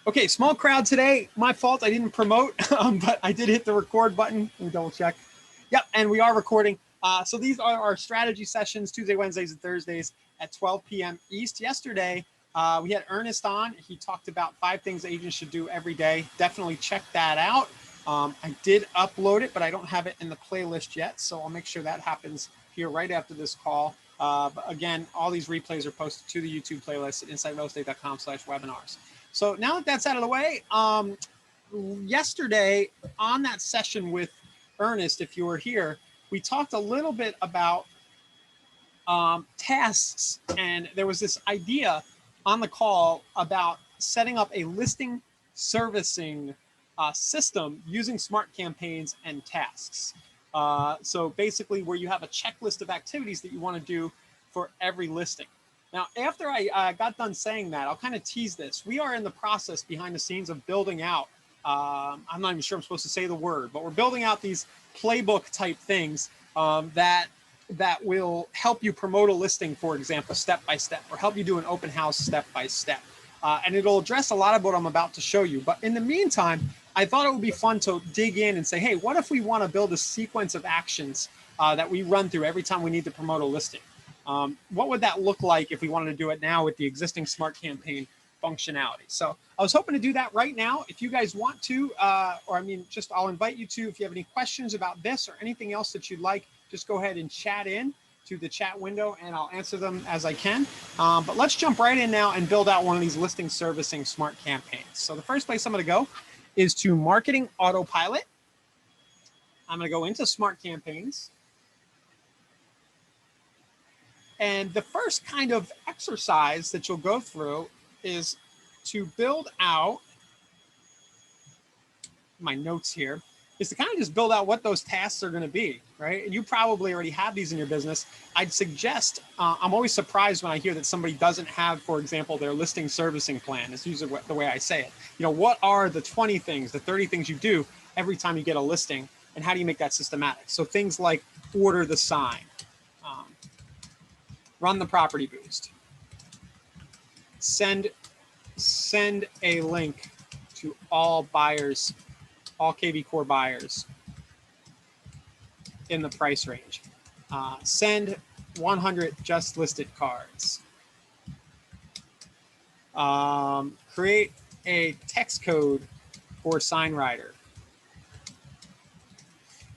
Okay, small crowd today. My fault. I didn't promote, but I did hit the record button. Let me double check. Yep, and we are recording. So these are our strategy sessions, Tuesday, Wednesdays, and Thursdays at 12 p.m. East. Yesterday, we had Ernest on. He talked about 5 things agents should do every day. Definitely check that out. I did upload it, but I don't have it in the playlist yet, so I'll make sure that happens here right after this call. But again, all these replays are posted to the YouTube playlist at insightrealestate.com/webinars. So now that that's out of the way, yesterday on that session with Ernest, if you were here, we talked a little bit about tasks, and there was this idea on the call about setting up a listing servicing system using smart campaigns and tasks. So basically where you have a checklist of activities that you want to do for every listing. Now, after I got done saying that, I'll kind of tease this. We are in the process behind the scenes of building out, I'm not even sure I'm supposed to say the word, but we're building out these playbook type things that will help you promote a listing, for example, step by step, or help you do an open house step by step. And it'll address a lot of what I'm about to show you. But in the meantime, I thought it would be fun to dig in and say, hey, what if we want to build a sequence of actions that we run through every time we need to promote a listing? What would that look like if we wanted to do it now with the existing smart campaign functionality? So I was hoping to do that right now. If you guys want to, or I mean, just I'll invite you to, if you have any questions about this or anything else that you'd like, just go ahead and chat in to the chat window and I'll answer them as I can. But let's jump right in now and build out one of these listing servicing smart campaigns. So the first place I'm going to go is to Marketing Autopilot. I'm going to go into Smart Campaigns. And the first kind of exercise that you'll go through is to build out, my notes here, is to kind of just build out what those tasks are going to be, right? And you probably already have these in your business. I'd suggest, I'm always surprised when I hear that somebody doesn't have, for example, their listing servicing plan. It's usually the way I say it. You know, what are the 20 things, the 30 things you do every time you get a listing, and how do you make that systematic? So things like order the sign, run the property boost, send a link to all buyers, all KV Core buyers in the price range. Send 100 just listed cards. Create a text code for SignWriter.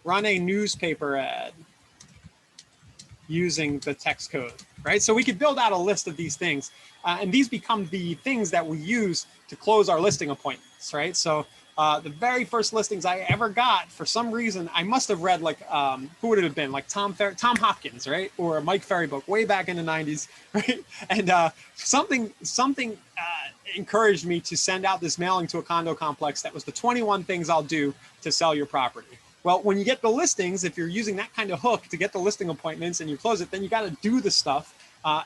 Run a newspaper ad using the text code, right? So we could build out a list of these things, and these become the things that we use to close our listing appointments, right? So the very first listings I ever got, for some reason, I must have read like, who would it have been? Like Tom Hopkins, right? Or a Mike Ferry book way back in the 90s, right? And something encouraged me to send out this mailing to a condo complex that was the 21 things I'll do to sell your property. Well, when you get the listings, if you're using that kind of hook to get the listing appointments and you close it, then you got to do the stuff.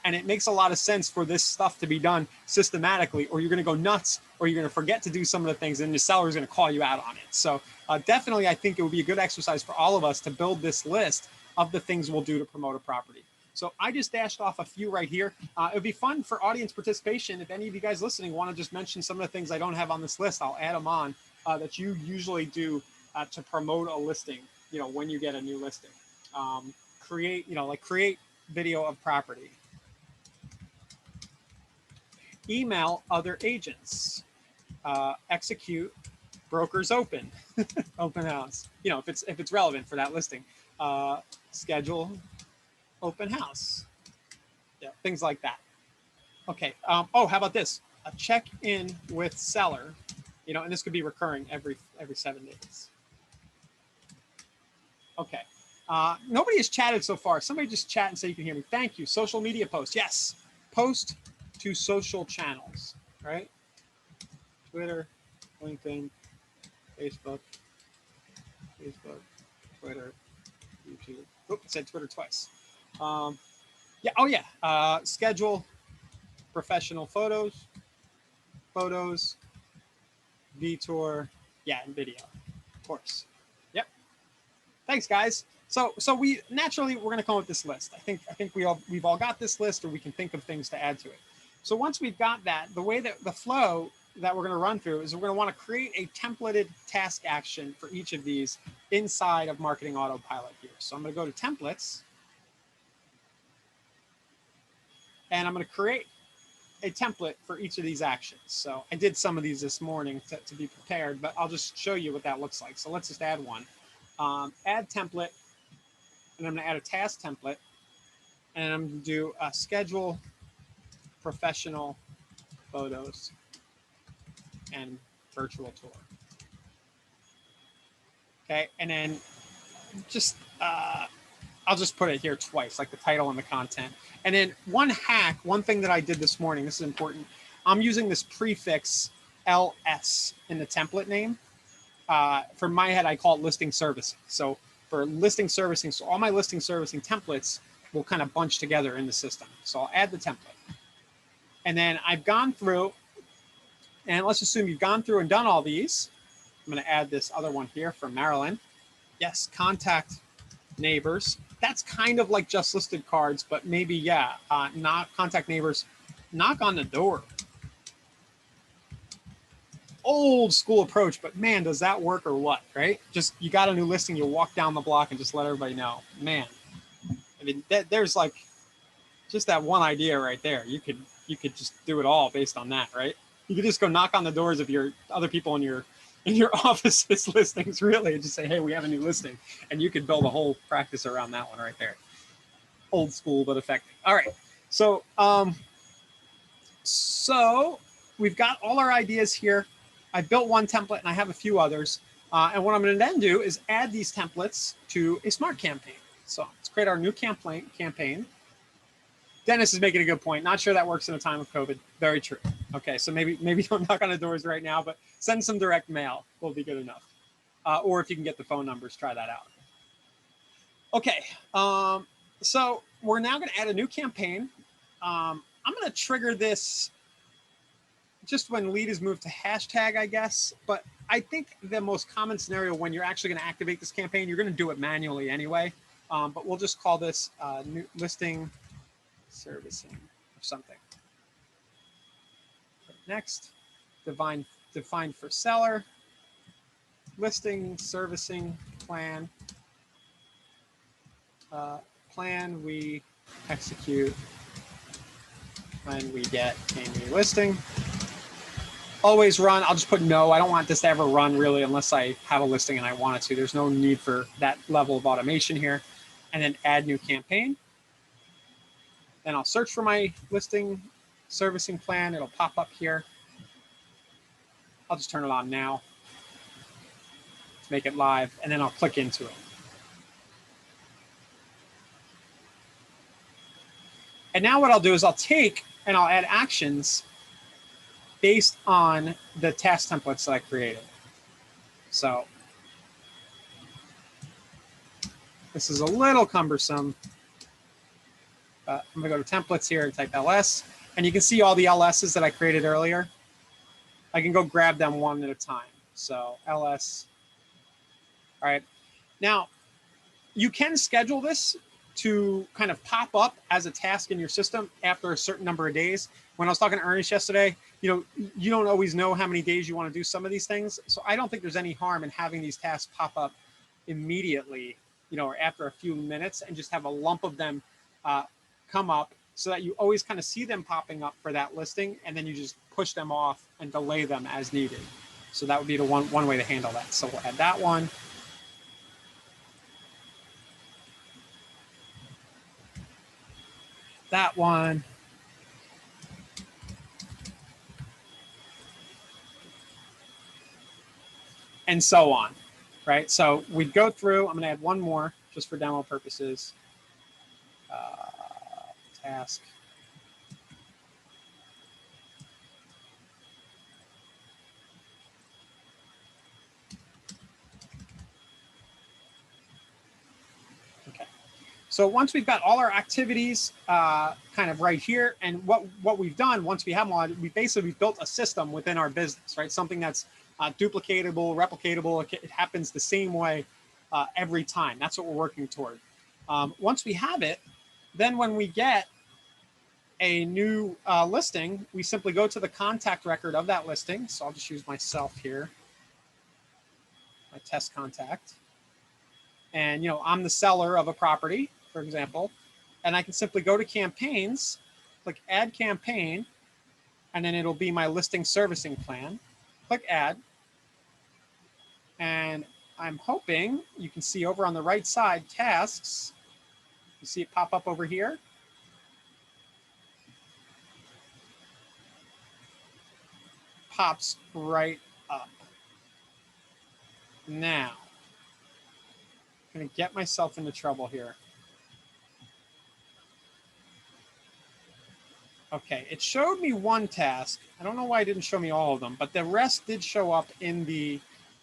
And it makes a lot of sense for this stuff to be done systematically, or you're going to go nuts, or you're going to forget to do some of the things, and the seller is going to call you out on it. So definitely, I think it would be a good exercise for all of us to build this list of the things we'll do to promote a property. So I just dashed off a few right here. It would be fun for audience participation. If any of you guys listening want to just mention some of the things I don't have on this list, I'll add them on that you usually do to promote a listing, you know, when you get a new listing. Create, you know, like create video of property. Email other agents. Execute brokers open, open house. You know, if it's relevant for that listing. Schedule open house. Yeah, things like that. Okay. Oh, how about this? A check-in with seller. You know, and this could be recurring every 7 days. Okay. Nobody has chatted so far. Somebody just chat and say you can hear me. Thank you. Social media post. Yes. Post to social channels, right? Twitter, LinkedIn, Facebook, Twitter, YouTube. Oop, I said Twitter twice. Yeah. Oh, yeah. Schedule professional photos, VTour, yeah, and video, of course. Yep. Thanks, guys. So we naturally we're going to come up with this list. I think we've all got this list, or we can think of things to add to it. So once we've got that, the way that the flow that we're going to run through is we're going to want to create a templated task action for each of these inside of Marketing Autopilot here. So I'm going to go to templates, and I'm going to create a template for each of these actions. So I did some of these this morning to be prepared, but I'll just show you what that looks like. So let's just add one. Add template, and I'm going to add a task template, and I'm going to do a schedule professional photos and virtual tour. Okay, and then just I'll just put it here twice, like the title and the content. And then one thing that I did this morning, this is important. I'm using this prefix LS in the template name. For my head, I call it listing servicing. So for listing servicing, so all my listing servicing templates will kind of bunch together in the system. So I'll add the template. And then I've gone through, and let's assume you've gone through and done all these. I'm going to add this other one here from Marilyn. Yes, contact neighbors. That's kind of like just listed cards, but maybe, yeah, not contact neighbors, knock on the door. Old school approach, but man, does that work or what, right? Just, you got a new listing, you walk down the block and just let everybody know. Man, I mean, there's like just that one idea right there. You could just do it all based on that, right? You could just go knock on the doors of your other people in your office's listings, really, and just say, hey, we have a new listing. And you could build a whole practice around that one right there. Old school, but effective. All right. So, so we've got all our ideas here. I built one template and I have a few others. And what I'm going to then do is add these templates to a smart campaign. So let's create our new campaign. Dennis is making a good point. Not sure that works in a time of COVID. Very true. Okay, so maybe don't knock on the doors right now, but send some direct mail will be good enough. Or if you can get the phone numbers, try that out. Okay, so we're now going to add a new campaign. I'm going to trigger this just when lead is moved to hashtag, I guess. But I think the most common scenario when you're actually going to activate this campaign, you're going to do it manually anyway. But we'll just call this new listing servicing or something. Next, define for seller, listing servicing plan, plan we execute when we get a new listing. Always run. I'll just put no. I don't want this to ever run really unless I have a listing and I want it to. There's no need for that level of automation here. And then add new campaign. Then I'll search for my listing servicing plan. It'll pop up here. I'll just turn it on now to make it live, and then I'll click into it. And now what I'll do is I'll take and I'll add actions based on the task templates that I created. So this is a little cumbersome. I'm going to go to templates here and type LS. And you can see all the LSs that I created earlier. I can go grab them one at a time. So LS. All right. Now, you can schedule this to kind of pop up as a task in your system after a certain number of days. When I was talking to Ernest yesterday, you don't always know how many days you want to do some of these things. So I don't think there's any harm in having these tasks pop up immediately, or after a few minutes, and just have a lump of them come up so that you always kind of see them popping up for that listing, and then you just push them off and delay them as needed. So that would be the one way to handle that. So we'll add that one. That one. And so on, right? So we'd go through, I'm going to add one more just for demo purposes. Task. Okay. So once we've got all our activities kind of right here, and what we've done once we have them all, we've built a system within our business, right? Something that's duplicatable, replicatable. It happens the same way every time. That's what we're working toward. Once we have it, then when we get a new listing, we simply go to the contact record of that listing. So I'll just use myself here, my test contact. And, I'm the seller of a property, for example, and I can simply go to campaigns, click add campaign, and then it'll be my listing servicing plan. Click add. And I'm hoping you can see over on the right side, tasks. You see it pop up over here. Pops right up. Now, I'm going to get myself into trouble here. Okay, it showed me one task. I don't know why it didn't show me all of them, but the rest did show up in the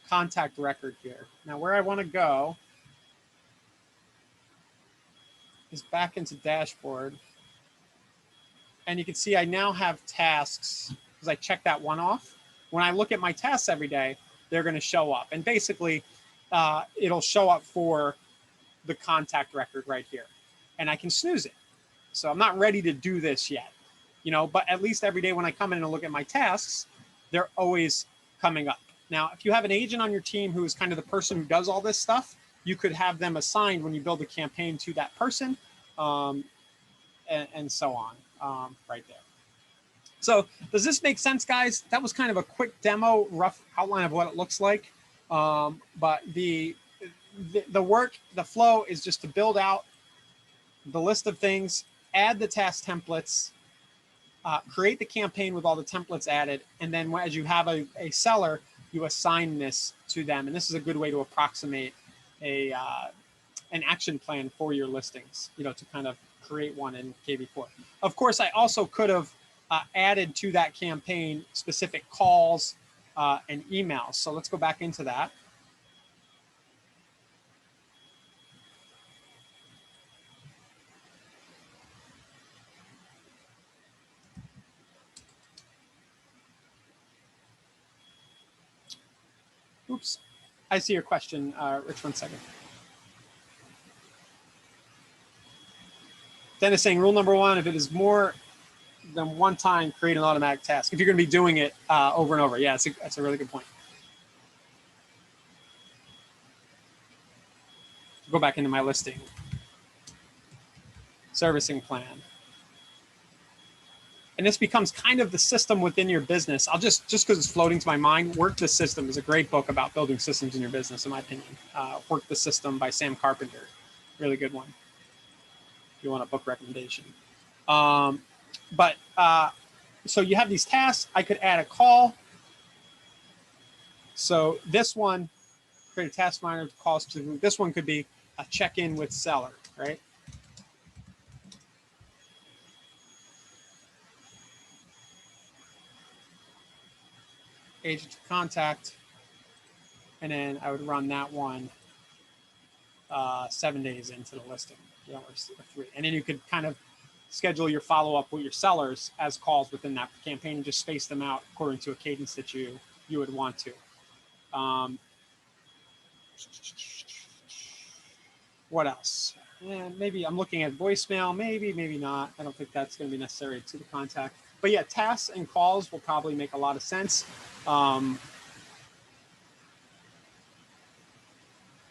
contact record here. Now, where I want to go is back into dashboard. And you can see I now have tasks because I checked that one off. When I look at my tasks every day, they're going to show up. And basically, it'll show up for the contact record right here. And I can snooze it. So I'm not ready to do this yet, but at least every day when I come in and look at my tasks, they're always coming up. Now, if you have an agent on your team who is kind of the person who does all this stuff, you could have them assigned when you build a campaign to that person, and so on, right there. So does this make sense, guys? That was kind of a quick demo, rough outline of what it looks like. But the work, the flow is just to build out the list of things, add the task templates, create the campaign with all the templates added, and then as you have a seller, you assign this to them. And this is a good way to approximate an action plan for your listings, to kind of create one in KB4. Of course, I also could have added to that campaign specific calls and emails. So let's go back into that. Oops, I see your question, Rich, 1 second. Dennis saying rule number 1, if it is more than one time, create an automatic task. If you're going to be doing it over and over. Yeah, that's a really good point. Go back into my listing. Servicing plan. And this becomes kind of the system within your business. I'll just because it's floating to my mind, Work the System is a great book about building systems in your business, in my opinion. Work the System by Sam Carpenter. Really good one. If you want a book recommendation. So you have these tasks. I could add a call. So this one, create a task miner calls to, this one could be a check-in with seller, right? Agent to contact, and then I would run that one 7 days into the listing, or 3. And then you could kind of schedule your follow-up with your sellers as calls within that campaign and just space them out according to a cadence that you would want to. What else? Maybe I'm looking at voicemail, maybe not. I don't think that's going to be necessary to the contact. But yeah, tasks and calls will probably make a lot of sense.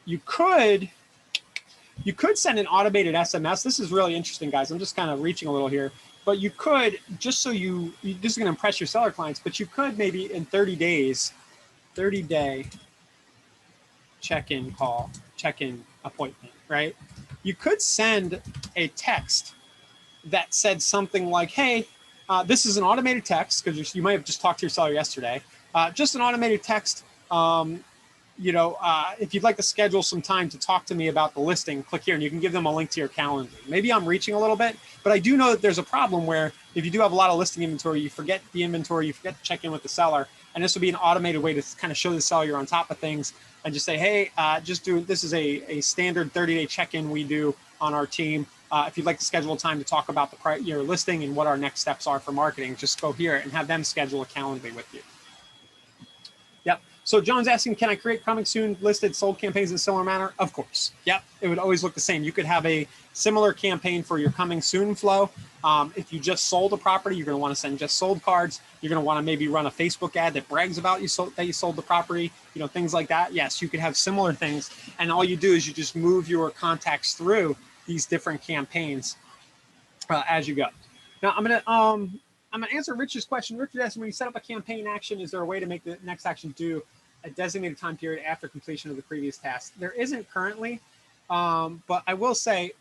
You could send an automated SMS. This is really interesting, guys. I'm just kind of reaching a little here. But you could, just so this is going to impress your seller clients, but you could maybe in 30 days, 30-day check-in call, check-in appointment, right? You could send a text that said something like, hey, this is an automated text, because you might have just talked to your seller yesterday. Just an automated text. If you'd like to schedule some time to talk to me about the listing, click here, and you can give them a link to your calendar. Maybe I'm reaching a little bit, but I do know that there's a problem where if you do have a lot of listing inventory, you forget the inventory, you forget to check in with the seller, and this would be an automated way to kind of show the seller you're on top of things and just say, hey, this is a standard 30-day check-in we do on our team. If you'd like to schedule a time to talk about your listing and what our next steps are for marketing, just go here and have them schedule a calendar with you. Yep. So John's asking, can I create coming soon listed sold campaigns in a similar manner? Of course. Yep. It would always look the same. You could have a similar campaign for your coming soon flow. If you just sold a property, you're going to want to send just sold cards. You're going to want to maybe run a Facebook ad that brags about that you sold the property, things like that. Yes, you could have similar things. And all you do is you just move your contacts through these different campaigns as you go. Now I'm gonna answer Rich's question. Richard asked, when you set up a campaign action, is there a way to make the next action due a designated time period after completion of the previous task? There isn't currently, but I will say,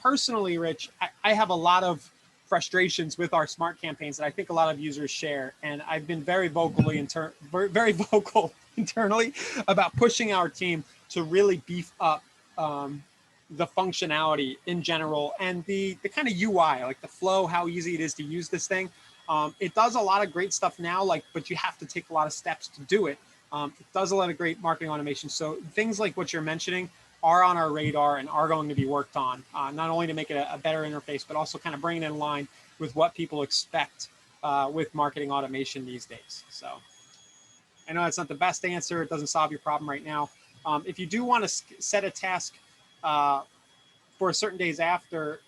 personally, Rich, I have a lot of frustrations with our smart campaigns that I think a lot of users share, and I've been very vocal internally about pushing our team to really beef up the functionality in general and the kind of UI, like the flow, how easy it is to use this thing. It does a lot of great stuff now, but you have to take a lot of steps to do it. It does a lot of great marketing automation. So things like what you're mentioning are on our radar and are going to be worked on, not only to make it a better interface, but also kind of bring it in line with what people expect with marketing automation these days. So I know that's not the best answer. It doesn't solve your problem right now. If you do want to set a task for certain days after,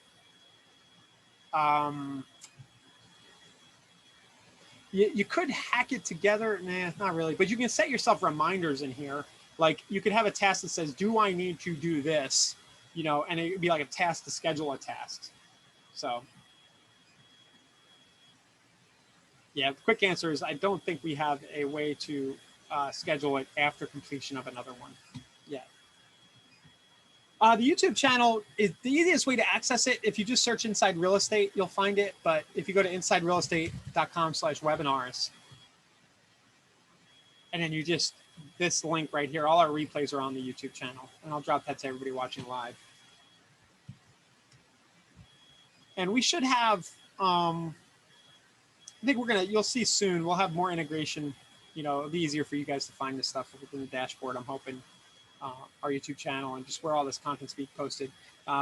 you could hack it together. Nah, not really, but you can set yourself reminders in here. Like you could have a task that says, do I need to do this? And it would be like a task to schedule a task. So yeah, the quick answer is I don't think we have a way to schedule it after completion of another one yet. The YouTube channel is the easiest way to access it. If you just search Inside Real Estate, you'll find it. But if you go to insiderealestate.com/webinars, and then this link right here, all our replays are on the YouTube channel. And I'll drop that to everybody watching live. And we should have, I think you'll see soon, we'll have more integration. It'll be easier for you guys to find this stuff within the dashboard, I'm hoping. Our YouTube channel and just where all this content's being posted.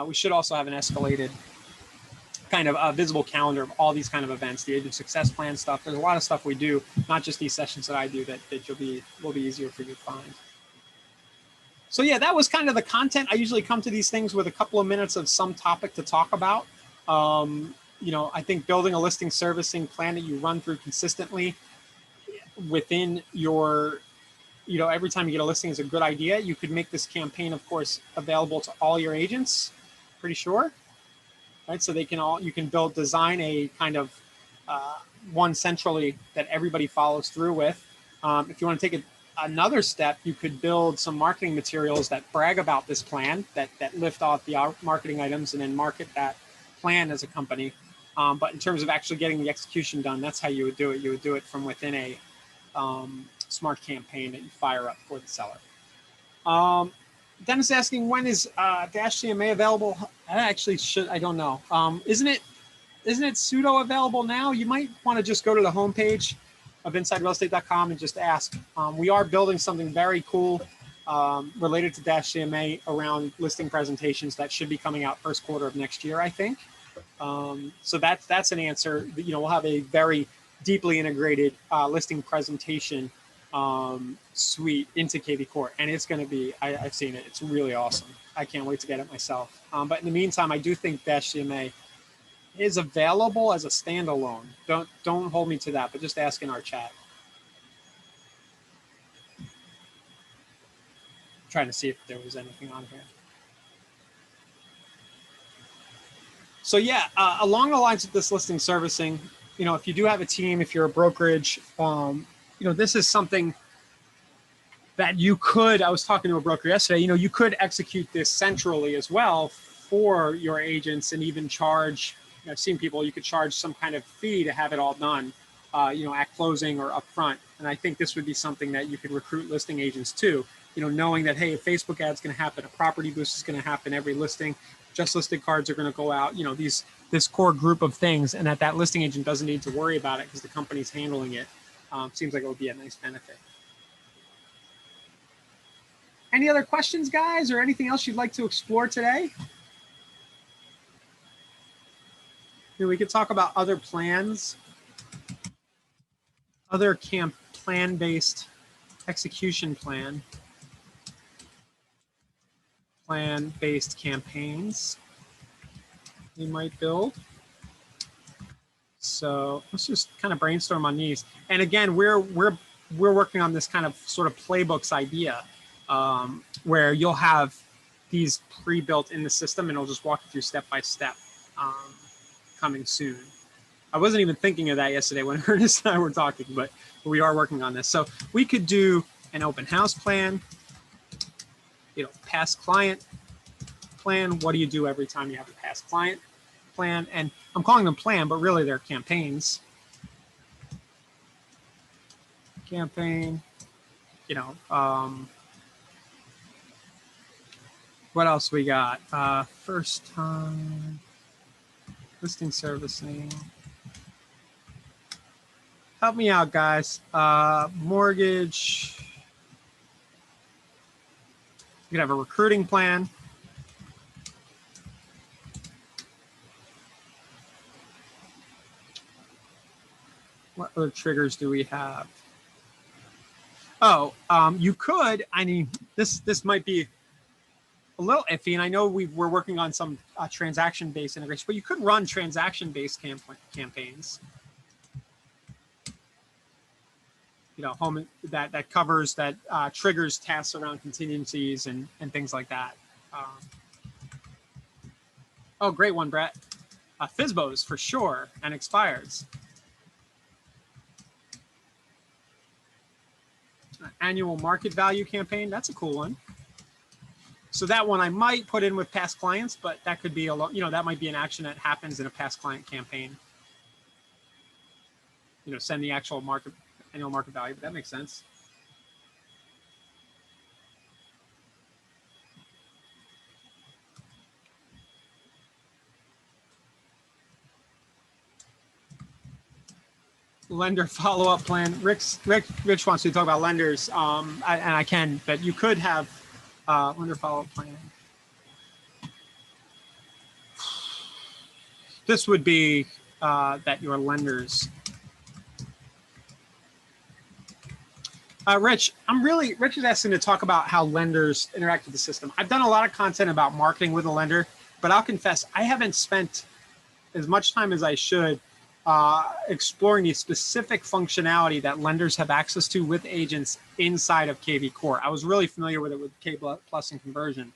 We should also have an escalated kind of visible calendar of all these kind of events, the agent success plan stuff. There's a lot of stuff we do, not just these sessions that I do that will be easier for you to find. So yeah, that was kind of the content. I usually come to these things with a couple of minutes of some topic to talk about. I think building a listing servicing plan that you run through consistently within your every time you get a listing is a good idea. You could make this campaign, of course, available to all your agents, pretty sure, right? So you can design a kind of one centrally that everybody follows through with. If you want to take another step, you could build some marketing materials that brag about this plan, that lift off the marketing items and then market that plan as a company. But in terms of actually getting the execution done, that's how you would do it. You would do it from within a smart campaign that you fire up for the seller. Dennis asking, when is Dash CMA available? I don't know. Isn't it pseudo available now? You might want to just go to the homepage of InsideRealEstate.com and just ask. We are building something very cool related to Dash CMA around listing presentations that should be coming out first quarter of next year, I think. So that's an answer. We'll have a very deeply integrated listing presentation suite into KV Core, and it's going to be, I've seen it, it's really awesome. I can't wait to get it myself. But in the meantime, I do think Dash CMA is available as a standalone. Don't hold me to that, but just ask in our chat. I'm trying to see if there was anything on here. So yeah, along the lines of this listing servicing, if you do have a team, if you're a brokerage, this is something that you could, I was talking to a broker yesterday, you could execute this centrally as well for your agents and even charge, I've seen people, you could charge some kind of fee to have it all done, at closing or upfront. And I think this would be something that you could recruit listing agents to, knowing that, hey, a Facebook ad's going to happen, a property boost is going to happen every listing, just listed cards are going to go out, this core group of things, and that listing agent doesn't need to worry about it because the company's handling it. Seems like it would be a nice benefit. Any other questions, guys, or anything else you'd like to explore today? We could talk about other plans, other plan-based execution plan-based campaigns we might build. So let's just kind of brainstorm on these. And again, we're working on this kind of sort of playbooks idea, where you'll have these pre-built in the system, and it'll just walk you through step by step, coming soon. I wasn't even thinking of that yesterday when Ernest and I were talking, but we are working on this. So we could do an open house plan, past client plan. What do you do every time you have a past client plan? And I'm calling them plan, but really they're campaigns. Campaign, what else we got? First time listing servicing. Help me out, guys. Mortgage. You could have a recruiting plan. What other triggers do we have? Oh, you could, I mean, this might be a little iffy, and I know we're working on some transaction-based integration, but you could run transaction-based campaigns. Home that covers, that triggers tasks around contingencies and things like that. Oh, great one, Brett. FSBOs for sure, and expireds. Annual market value campaign, that's a cool one. So that one I might put in with past clients, but that could be that might be an action that happens in a past client campaign. Send the actual annual market value, but that makes sense. Lender follow-up plan. Rich wants to talk about lenders, and I can, but you could have lender follow-up plan. This would be that your lenders. Rich is asking to talk about how lenders interact with the system. I've done a lot of content about marketing with a lender, but I'll confess I haven't spent as much time as I should exploring the specific functionality that lenders have access to with agents inside of KV Core. I was really familiar with it with K Plus and conversion.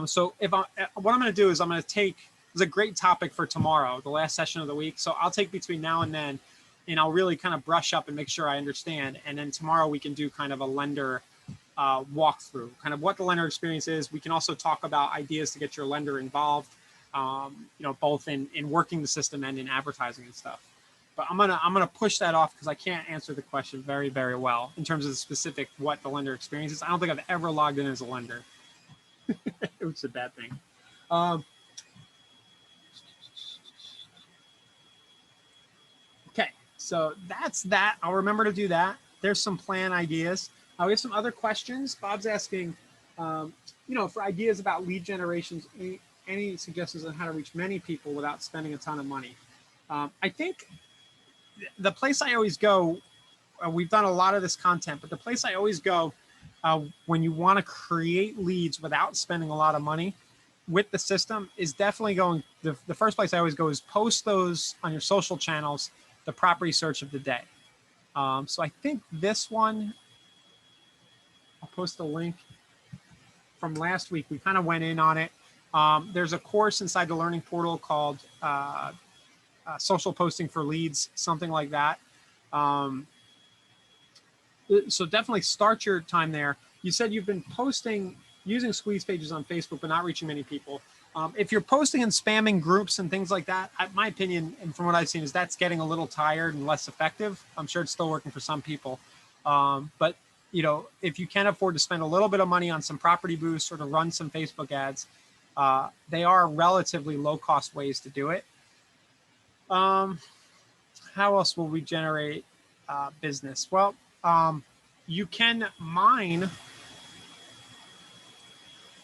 So what I'm going to do is I'm going to take, this is a great topic for tomorrow, the last session of the week. So I'll take between now and then, and I'll really kind of brush up and make sure I understand. And then tomorrow we can do kind of a lender walkthrough, kind of what the lender experience is. We can also talk about ideas to get your lender involved, both in working the system and in advertising and stuff. But I'm gonna push that off because I can't answer the question very, very well in terms of the specific what the lender experience is. I don't think I've ever logged in as a lender, which is a bad thing. Okay, so that's that. I'll remember to do that. There's some plan ideas. We have some other questions. Bob's asking, for ideas about lead generations, any suggestions on how to reach many people without spending a ton of money? I think the place I always go, we've done a lot of this content, but the place I always go when you want to create leads without spending a lot of money with the system is definitely going, the first place I always go is post those on your social channels, the property search of the day. So I think this one, I'll post a link from last week. We kind of went in on it. There's a course inside the learning portal called Social Posting for Leads, something like that. So definitely start your time there. You said you've been posting using squeeze pages on Facebook, but not reaching many people. If you're posting and spamming groups and things like that, my opinion, and from what I've seen, is that's getting a little tired and less effective. I'm sure it's still working for some people. But if you can afford to spend a little bit of money on some property boosts or to run some Facebook ads, they are relatively low-cost ways to do it. How else will we generate business? Well, you can mine.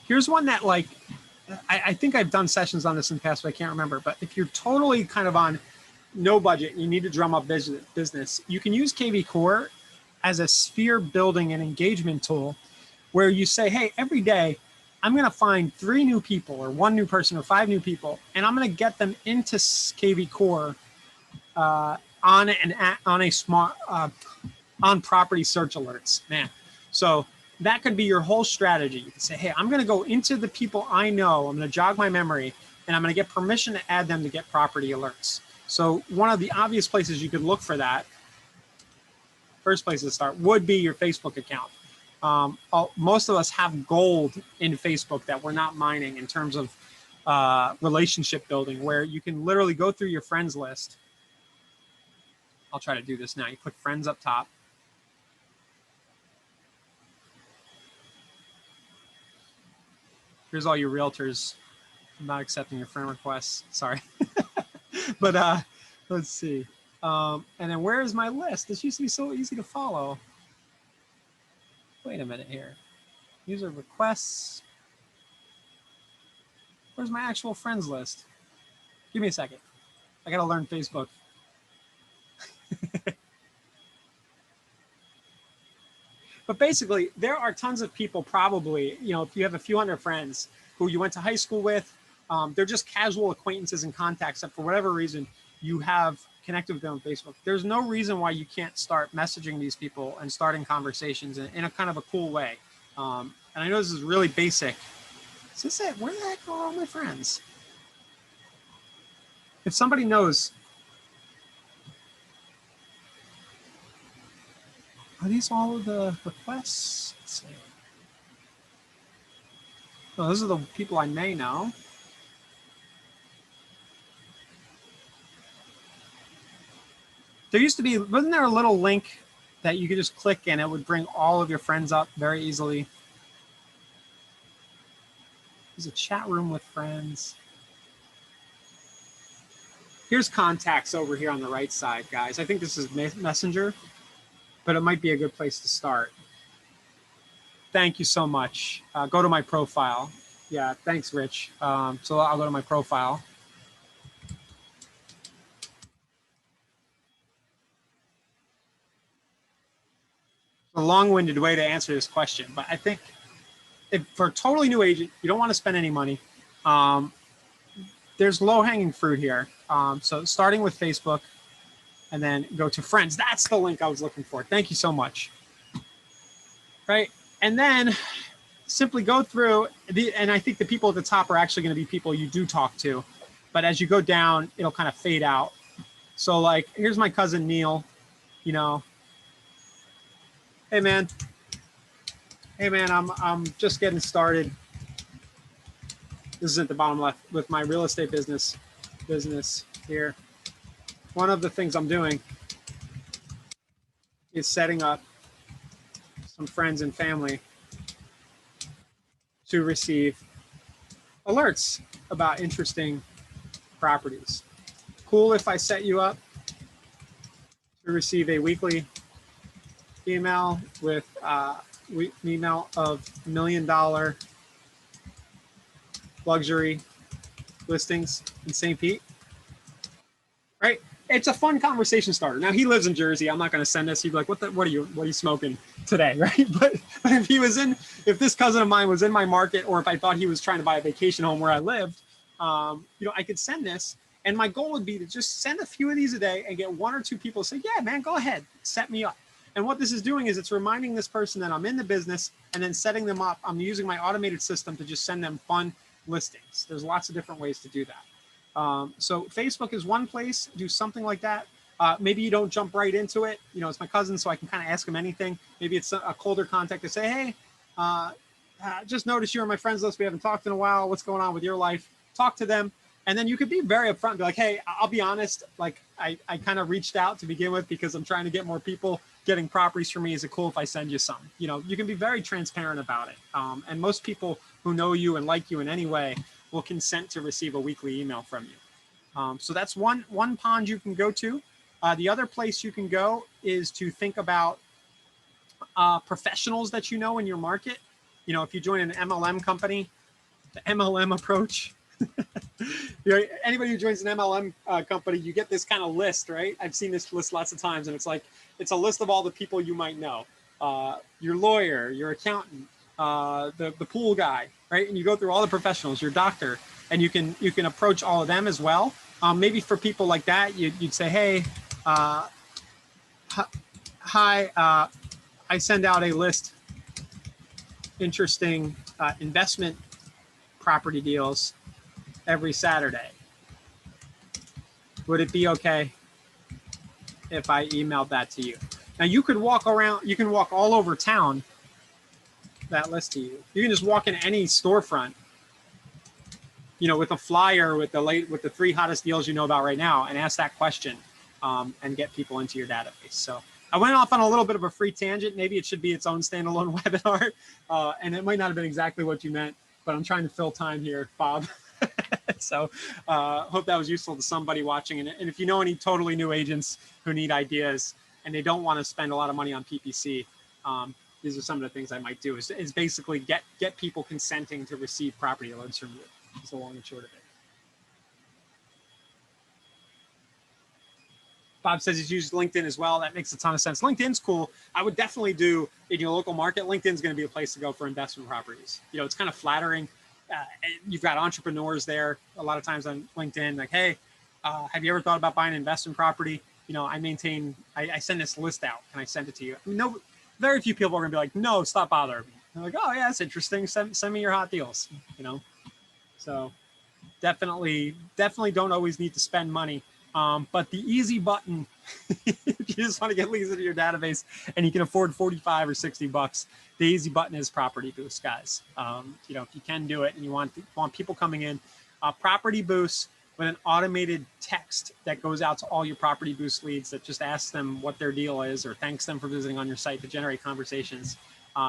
Here's one that, like, I think I've done sessions on this in the past, but I can't remember. But if you're totally kind of on no budget and you need to drum up business, you can use KV Core as a sphere building and engagement tool where you say, hey, every day I'm going to find 3 new people or 1 new person or 5 new people, and I'm going to get them into KV Core on a smart on property search alerts, man. So that could be your whole strategy. You can say, hey, I'm going to go into the people I know. I'm going to jog my memory, and I'm going to get permission to add them to get property alerts. So one of the obvious places you could look for that, first place to start, would be your Facebook account. Most of us have gold in Facebook that we're not mining in terms of relationship building, where you can literally go through your friends list. I'll try to do this now. You click friends up top. Here's all your realtors. I'm not accepting your friend requests. Sorry. But let's see. And then where is my list? This used to be so easy to follow. Wait a minute here. User requests. Where's my actual friends list? Give me a second. I got to learn Facebook. But basically, there are tons of people probably, you know, if you have a few hundred friends who you went to high school with, they're just casual acquaintances and contacts that for whatever reason you have connected with them on Facebook. There's no reason why you can't start messaging these people and starting conversations in a kind of a cool way. And I know this is really basic. Is this it? Where the heck are all my friends? If somebody knows, are these all of the requests? Let's see. Oh, those are the people I may know. There used to be, wasn't there a little link that you could just click and it would bring all of your friends up very easily? There's a chat room with friends. Here's contacts over here on the right side, guys. I think this is Messenger, but it might be a good place to start. Thank you so much. Go to my profile. Yeah, thanks, Rich. So I'll go to my profile. A long-winded way to answer this question, but I think if for a totally new agent, you don't want to spend any money. There's low-hanging fruit here. So starting with Facebook and then go to friends. That's the link I was looking for. Thank you so much. Right. And then simply go through and I think the people at the top are actually going to be people you do talk to. But as you go down, it'll kind of fade out. So like, here's my cousin Neil, you know. Hey man, I'm just getting started. This is at the bottom left with my real estate business here. One of the things I'm doing is setting up some friends and family to receive alerts about interesting properties. Cool if I set you up to receive a weekly email with email of $1 million luxury listings in St. Pete, right? It's a fun conversation starter. Now he lives in Jersey. I'm not going to send this. He'd be like, what are you smoking today? Right. But if this cousin of mine was in my market, or if I thought he was trying to buy a vacation home where I lived, you know, I could send this. And my goal would be to just send a few of these a day and get 1 or 2 people to say, yeah, man, go ahead, set me up. And what this is doing is it's reminding this person that I'm in the business and then setting them up. I'm using my automated system to just send them fun listings. There's lots of different ways to do that. So Facebook is one place. Do something like that. Maybe you don't jump right into it. You know, it's my cousin, so I can kind of ask him anything. Maybe it's a colder contact to say, hey, just noticed you're on my friends list. We haven't talked in a while. What's going on with your life? Talk to them. And then you could be very upfront and be like, hey, I'll be honest. Like I kind of reached out to begin with because I'm trying to get more people getting properties for me. Is it cool if I send you some? You know, you can be very transparent about it. And most people who know you and like you in any way will consent to receive a weekly email from you. So that's one pond you can go to. The other place you can go is to think about professionals that you know in your market. You know, if you join an MLM company, the MLM approach Anybody who joins an MLM company, you get this kind of list, right? I've seen this list lots of times, and it's like, it's a list of all the people you might know. Your lawyer, your accountant, the pool guy, right? And you go through all the professionals, your doctor, and you can approach all of them as well. Maybe for people like that, you'd say, hey, hi, I send out a list, interesting investment property deals every Saturday. Would it be okay if I emailed that to you? Now you could walk around, you can walk all over town, that list to you. You can just walk in any storefront, with a flyer with the 3 hottest deals you know about right now, and ask that question and get people into your database. So I went off on a little bit of a free tangent. Maybe it should be its own standalone webinar, and it might not have been exactly what you meant, but I'm trying to fill time here, Bob. So hope that was useful to somebody watching. And if you know any totally new agents who need ideas and they don't want to spend a lot of money on PPC, these are some of the things I might do is basically get people consenting to receive property alerts from you. That's the long and short of it. Bob says he's used LinkedIn as well. That makes a ton of sense. LinkedIn's cool. I would definitely do in your local market. LinkedIn's going to be a place to go for investment properties. It's kind of flattering. You've got entrepreneurs there a lot of times on LinkedIn, like, hey, have you ever thought about buying an investment property? I send this list out. Can I send it to you? No, very few people are going to be like, no, stop bothering me. They're like, oh yeah, that's interesting. Send me your hot deals, So definitely don't always need to spend money. But the easy button, if you just want to get leads into your database and you can afford 45 or 60 bucks, the easy button is Property Boost, guys. If you can do it and you want people coming in, Property Boost with an automated text that goes out to all your Property Boost leads that just asks them what their deal is or thanks them for visiting on your site to generate conversations.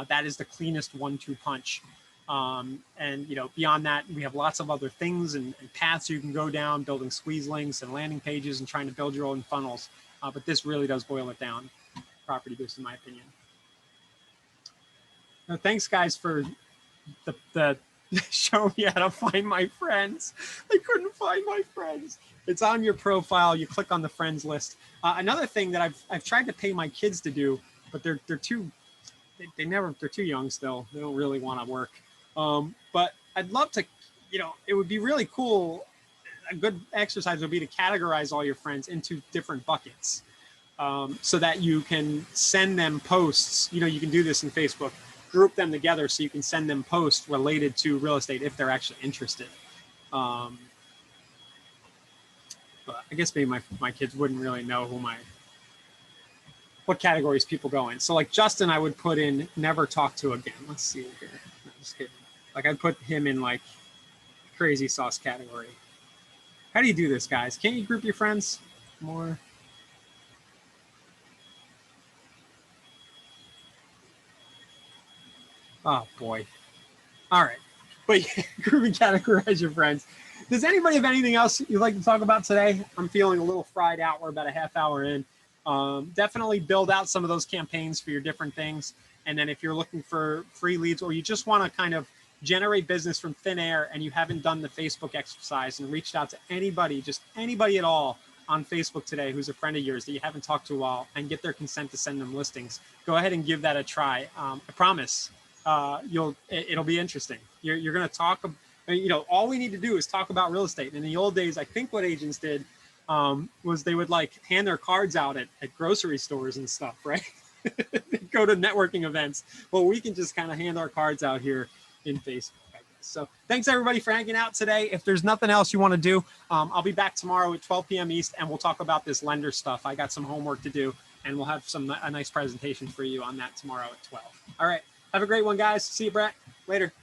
That is the cleanest 1-2 punch. And beyond that, we have lots of other things and paths you can go down, building squeeze links and landing pages and trying to build your own funnels. But this really does boil it down, Property Boost, in my opinion. Now, thanks, guys, for the show me how to find my friends. I couldn't find my friends. It's on your profile. You click on the friends list. Another thing that I've tried to pay my kids to do, but they're too young still. They don't really want to work. But I'd love to, it would be really cool. A good exercise would be to categorize all your friends into different buckets so that you can send them posts. You can do this in Facebook, group them together so you can send them posts related to real estate if they're actually interested. But I guess maybe my kids wouldn't really know what categories people go in. So like Justin, I would put in never talk to again. Let's see here. No, just kidding. Like I'd put him in like crazy sauce category. How do you do this, guys? Can't you group your friends more? Oh boy. All right. But group and categorize your friends. Does anybody have anything else you'd like to talk about today? I'm feeling a little fried out. We're about a half hour in. Definitely build out some of those campaigns for your different things. And then if you're looking for free leads or you just want to kind of generate business from thin air and you haven't done the Facebook exercise and reached out to anybody, just anybody at all on Facebook today who's a friend of yours that you haven't talked to a while and get their consent to send them listings, go ahead and give that a try. I promise it'll be interesting. You're going to talk, all we need to do is talk about real estate. And in the old days, I think what agents did was they would like hand their cards out at grocery stores and stuff, right? Go to networking events. Well, we can just kind of hand our cards out here in Facebook, I guess. So thanks everybody for hanging out today. If there's nothing else you want to do, I'll be back tomorrow at 12 p.m. East and we'll talk about this lender stuff. I got some homework to do and we'll have a nice presentation for you on that tomorrow at 12. All right. Have a great one, guys. See you, Brett. Later.